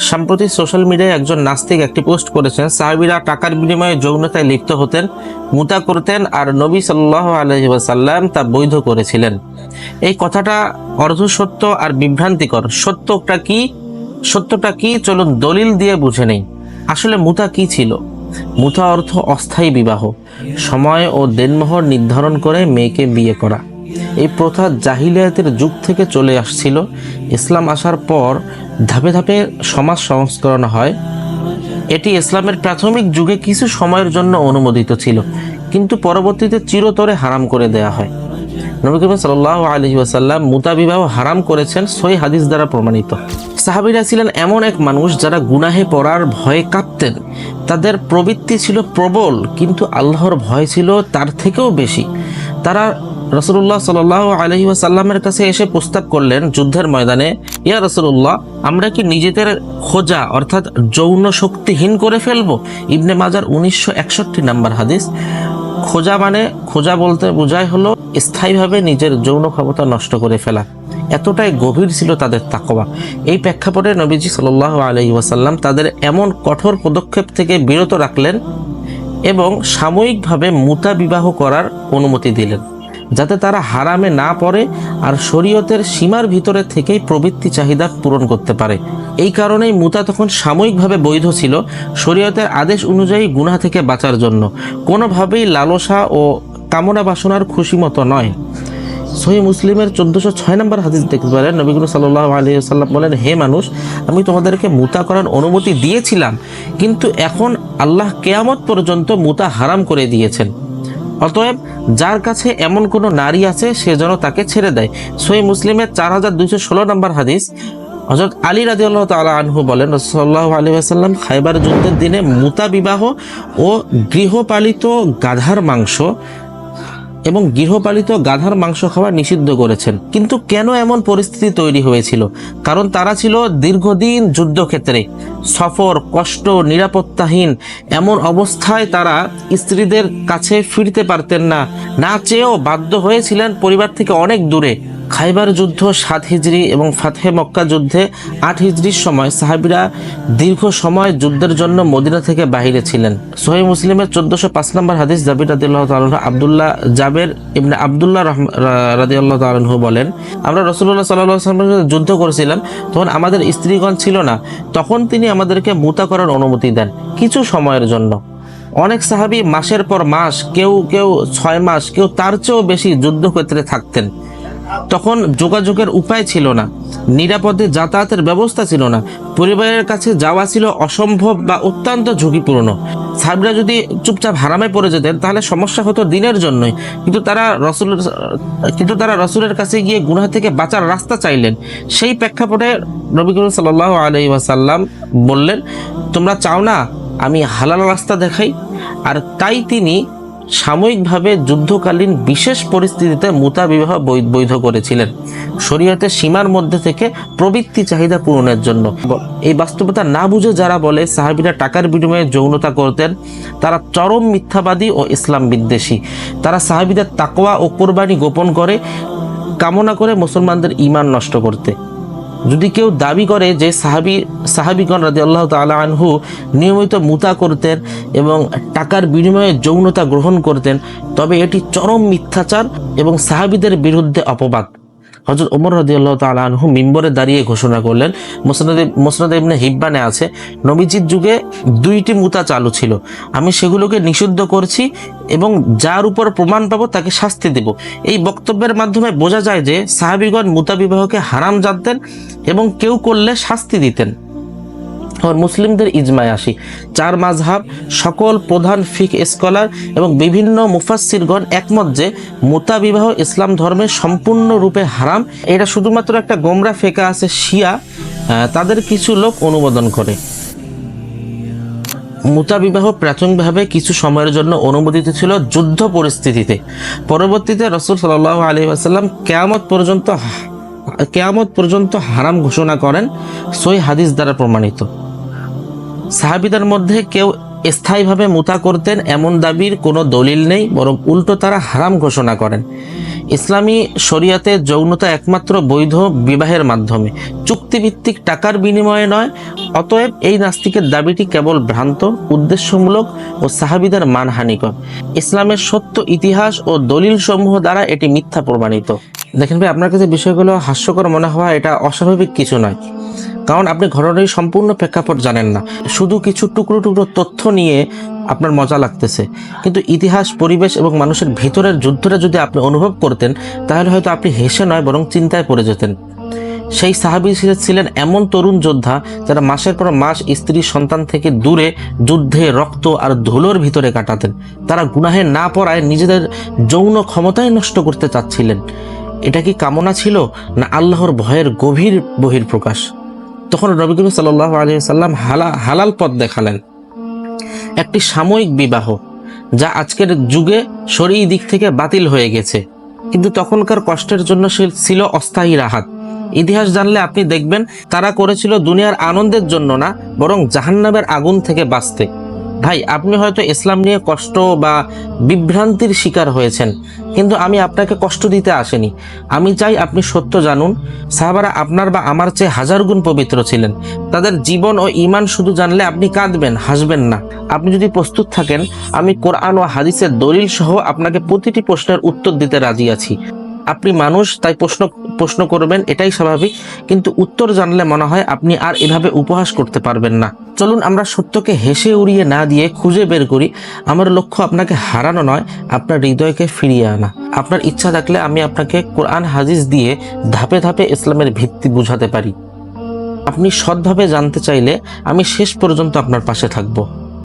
সম্প্রতি সোশ্যাল মিডিয়ায় একজন নাস্তিক একটি পোস্ট করেছেন, সাহাবীরা টাকার বিনিময়ে যৌনতায় লিপ্ত হতেন, মুতা করতেন, আর নবী সাল্লাল্লাহু আলাইহি ওয়াসাল্লাম তা বৈধ করেছিলেন। এই কথাটা অর্ধসত্য আর বিভ্রান্তিকর। সত্যটা কি চলুন দলিল দিয়ে বুঝে নেই। আসলে মুতা কি ছিল? মুতা অর্থ অস্থায়ী বিবাহ, সময় ও দেনমোহর নির্ধারণ করে মেয়েকে বিয়ে করা। এই প্রথা জাহিলিয়াতের যুগ থেকে চলে আসছিল। ইসলাম আসার পর ধাপে ধাপে সমাজ সংস্করণ হয়। এটি ইসলামের প্রাথমিক যুগে কিছু সময়ের জন্য অনুমোদিত ছিল, কিন্তু পরবর্তীতে চিরতরে হারাম করে দেয়া হয়। নবী করিম সাল্লাল্লাহু আলাইহি ওয়াসাল্লাম মুতা বিবাহ হারাম করেছেন, সহিহ হাদিস দ্বারা প্রমাণিত। সাহাবীরা ছিলেন এমন এক মানুষ যারা গুনাহে পড়ার ভয়ে কাঁপতেন। তাদের প্রবৃত্তি ছিল প্রবল, কিন্তু আল্লাহর ভয় ছিল তার থেকেও বেশি। তারা রাসূলুল্লাহ সাল্লাল্লাহু আলাইহি ওয়াসাল্লামের কাছে এসে প্রস্তাব করলেন যুদ্ধের ময়দানে, ইয়া রাসূলুল্লাহ, আমরা কি নিজেদের খোঁজা অর্থাৎ যৌন শক্তিহীন করে ফেলবো? ইবনে মাজার 1961 নম্বর হাদিস। খোঁজা বলতে বোঝায় হলো স্থায়ীভাবে নিজের যৌন ক্ষমতা নষ্ট করে ফেলা। এতটাই গভীর ছিল তাদের তাকওয়া। এই প্রেক্ষাপটে নবীজি সাল্লাল্লাহু আলাইহি ওয়াসাল্লাম তাদের এমন কঠোর পদক্ষেপ থেকে বিরত রাখলেন এবং সাময়িকভাবে মুতা বিবাহ করার অনুমতি দিলেন, যাতে তারা হারামে না পড়ে আর শরীয়তের সীমার ভিতরে থেকেই প্রবৃত্তি চাহিদা পূরণ করতে পারে। এই কারণেই মুতা তখন সাময়িকভাবে বৈধ ছিল, শরীয়তের আদেশ অনুযায়ী গুনাহ থেকে বাঁচার জন্য, কোনোভাবেই লালসা ও কামনা বাসনার খুশি মতো নয়। সহিহ মুসলিমের 1406 নম্বর হাদিস দেখতে পারেন, নবী করিম সাল্লাল্লাহু আলাইহি ওয়াসাল্লাম বলেন, হে মানুষ, আমি তোমাদেরকে মুতা করার অনুমতি দিয়েছিলাম, কিন্তু এখন আল্লাহ কিয়ামত পর্যন্ত মুতা হারাম করে দিয়েছেন। অতএব যার কাছে এমন কোনো নারী আছে সে যেন তাকে ছেড়ে দেয়। সহিহ মুসলিমের 4216 নম্বর হাদিস, হযরত আলী রাদিয়াল্লাহু তাআলা আনহু বলেন, রাসূলুল্লাহ সাল্লাল্লাহু আলাইহি ওয়াসাল্লাম খায়বার যুদ্ধের দিনে মুতা বিবাহ ও গৃহপালিত গাধার মাংস খাওয়া নিষিদ্ধ করেছেন। কিন্তু কেন এমন পরিস্থিতি তৈরি হয়েছিল? কারণ তারা ছিল দীর্ঘদিন যুদ্ধক্ষেত্রে, সফর, কষ্ট, নিরাপত্তাহীন। এমন অবস্থায় তারা স্ত্রীদের কাছে ফিরতে পারতেন না, না চেয়েও বাধ্য হয়েছিলেন পরিবার থেকে অনেক দূরে। খাইবার যুদ্ধ 7 হিজরি এবং ফাতহে মক্কা যুদ্ধে 8 হিজরির সময় সাহাবীরা দীর্ঘ সময় যুদ্ধের জন্য মদিনা থেকে বাহিরে ছিলেন। সহিহ মুসলিমের 1405 নম্বর হাদিস, জাবির রাদিয়াল্লাহু তাআলা জাবের ইবনে আব্দুল্লাহ রাদিয়াল্লাহু তাআলা বলেন, আমরা রাসূলুল্লাহ সাল্লাল্লাহু আলাইহি ওয়াসাল্লামের যুদ্ধ করেছিলাম, তখন আমাদের স্ত্রীগণ ছিল না। তখন তিনি আমাদেরকে মুতা করার অনুমতি দেন কিছু সময়ের জন্য। অনেক সাহাবী মাসের পর মাস, কেউ 6 মাস, কেউ তার চেয়েও বেশি যুদ্ধক্ষেত্রে থাকতেন। তখন যোগাযোগের উপায় ছিল না, নিরাপদে যাতায়াতের ব্যবস্থা ছিল না, পরিবারের কাছে যাওয়া ছিল অসম্ভব বা অত্যন্ত ঝুঁকিপূর্ণ। সাহাবীরা যদি চুপচাপ হারামে পড়ে যেতেন তাহলে সমস্যা হতো দিনের জন্যই, কিন্তু তারা রাসূলের কাছে গিয়ে গুনাহ থেকে বাঁচার রাস্তা চাইলেন। সেই প্রেক্ষাপটে নবী করিম সাল্লাল্লাহু আলাইহি ওয়াসাল্লাম বললেন, তোমরা চাও না আমি হালাল রাস্তা দেখাই? আর তাই তিনি সাময়িকভাবে যুদ্ধকালীন বিশেষ পরিস্থিতিতে মুতা বিবাহ বৈধ করেছিলেন, শরীয়তের সীমার মধ্যে থেকে প্রবৃত্তি চাহিদা পূরণের জন্য। এই বাস্তবতা না বুঝে যারা বলে সাহাবীরা টাকার বিনিময়ে যৌনতা করতেন, তারা চরম মিথ্যাবাদী ও ইসলাম বিদ্বেষী। তারা সাহাবীদের তাকওয়া ও কোরবানি গোপন করে, কামনা করে মুসলমানদের ঈমান নষ্ট করতে। যদি কেউ দাবি করে যে সাহাবীগণ রাদিয়াল্লাহু তাআলা আনহু নিয়মিত মুতা করতেন এবং টাকার বিনিময়ে যৌনতা গ্রহণ করতেন, তবে এটি চরম মিথ্যাচার এবং সাহাবীদের বিরুদ্ধে অপবাদ। হযরত ওমর রাদিয়াল্লাহু তাআলা আনহু মিম্বরে দাঁড়িয়ে ঘোষণা করলেন, মুসনাদ ইবনে হিব্বানে আছে, নবীজির যুগে 2টি মুতা চালু ছিল, আমি সেগুলোকে নিষিদ্ধ করছি এবং যার উপর প্রমাণ পাবো তাকে শাস্তি দেব। এই বক্তব্যের মাধ্যমে বোঝা যায় যে সাহাবীগণ মুতা বিবাহকে হারাম জানতেন এবং কেউ করলে শাস্তি দিতেন। মুসলিমদের ইজমায় আসি, 4 মাযহাব, সকল প্রধান ফিকহ স্কলার এবং বিভিন্ন মুফাসসিরগণ একমত যে মুতা বিবাহ ইসলাম ধর্মে সম্পূর্ণরূপে হারাম। এটা শুধুমাত্র একটা গোমরা ফেকা আছে শিয়া, তাদের কিছু লোক অনুমোদন করে। মুতা বিবাহ প্রাথমিকভাবে কিছু সময়ের জন্য অনুমোদিত ছিল যুদ্ধ পরিস্থিতিতে। পরবর্তীতে রাসূল সাল্লাল্লাহু আলাইহি ওয়াসাল্লাম কিয়ামত পর্যন্ত হারাম ঘোষণা করেন, সহিহ হাদিস দ্বারা প্রমাণিত। সাহাবীদের মধ্যে কেউ স্থায়ীভাবে মুতা করতেন এমন দাবির কোনো দলিল নেই, বরং উল্টো তারা হারাম ঘোষণা করেন। ইসলামী শরিয়াতে যৌনতা একমাত্র বৈধ বিবাহের মাধ্যমে, চুক্তিভিত্তিক টাকার বিনিময়ে নয়। অতএব এই নাস্তিকের দাবিটি কেবল ভ্রান্ত, উদ্দেশ্যমূলক ও সাহাবীদের মানহানিকর। ইসলামের সত্য ইতিহাস ও দলিল সমূহ দ্বারা এটি মিথ্যা প্রমাণিত। দেখেন ভাই, আপনার কাছে বিষয়গুলো হাস্যকর মনে হওয়া এটা অস্বাভাবিক কিছু নয়, কারণ আপনি ঘটনার সম্পূর্ণ প্রেক্ষাপট জানেন না। শুধু কিছু টুকরো টুকরো তথ্য নিয়ে আপনার মজা লাগতেছে, কিন্তু ইতিহাস, পরিবেশ এবং মানুষের ভেতরের যুদ্ধটা যদি আপনি অনুভব করতেন, তাহলে হয়তো আপনি হেসে নয় বরং চিন্তায় পড়ে যেতেন। সেই সাহাবী ছিলেন এমন তরুণ যোদ্ধা যারা মাসের পর মাস স্ত্রী সন্তান থেকে দূরে যুদ্ধে রক্ত আর ধুলোর ভিতরে কাটাতেন। তারা গুনাহে না পড়ায় নিজেদের যৌন ক্ষমতাই নষ্ট করতে চাচ্ছিলেন। এটা কি কামনা ছিল, না আল্লাহর ভয়ের গভীর বহিঃপ্রকাশ? তখন নবী করিম সাল্লাল্লাহু আলাইহি ওয়াসাল্লাম হালাল পথ দেখালেন, একটি সাময়িক বিবাহ যা আজকের যুগে শরঈ দিক থেকে বাতিল হয়ে গেছে, কিন্তু তখনকার কষ্টের জন্য ছিল অস্থায়ী রাহাত। ইতিহাস জানলে আপনি দেখবেন তারা করেছিল দুনিয়ার আনন্দের জন্য না, বরং জাহান্নামের আগুন থেকে বাঁচতে। ভাই, আপনি হয়তো ইসলাম নিয়ে কষ্ট বা বিভ্রান্তির শিকার হয়েছেন, কিন্তু আমি আপনাকে কষ্ট দিতে আসিনি। আমি চাই আপনি সত্য জানুন। সাহাবারা আপনার বা আমার চেয়ে হাজার গুণ পবিত্র ছিলেন। তাদের জীবন ও ঈমান শুধু জানলে আপনি কাঁদবেন, হাসবেন না। আপনি যদি প্রস্তুত থাকেন, আমি কোরআন ও হাদিসের দলিল সহ আপনাকে প্রতিটি প্রশ্নের উত্তর দিতে রাজি আছি। আপনি মানুষ, তাই প্রশ্ন করবেন, এটাই স্বাভাবিক, কিন্তু উত্তর জানলে মনে হয় আপনি আর এভাবে উপহাস করতে পারবেন না। চলুন আমরা সত্যকে হেসে উড়িয়ে না দিয়ে খুঁজে বের করি। আমার লক্ষ্য আপনাকে হারানো নয়, আপনার হৃদয়কে ফিরিয়ে আনা। আপনার ইচ্ছা থাকলে আমি আপনাকে কোরআন হাদিস দিয়ে ধাপে ধাপে ইসলামের ভিত্তি বুঝাতে পারি। আপনি সৎভাবে জানতে চাইলে আমি শেষ পর্যন্ত আপনার পাশে থাকবো।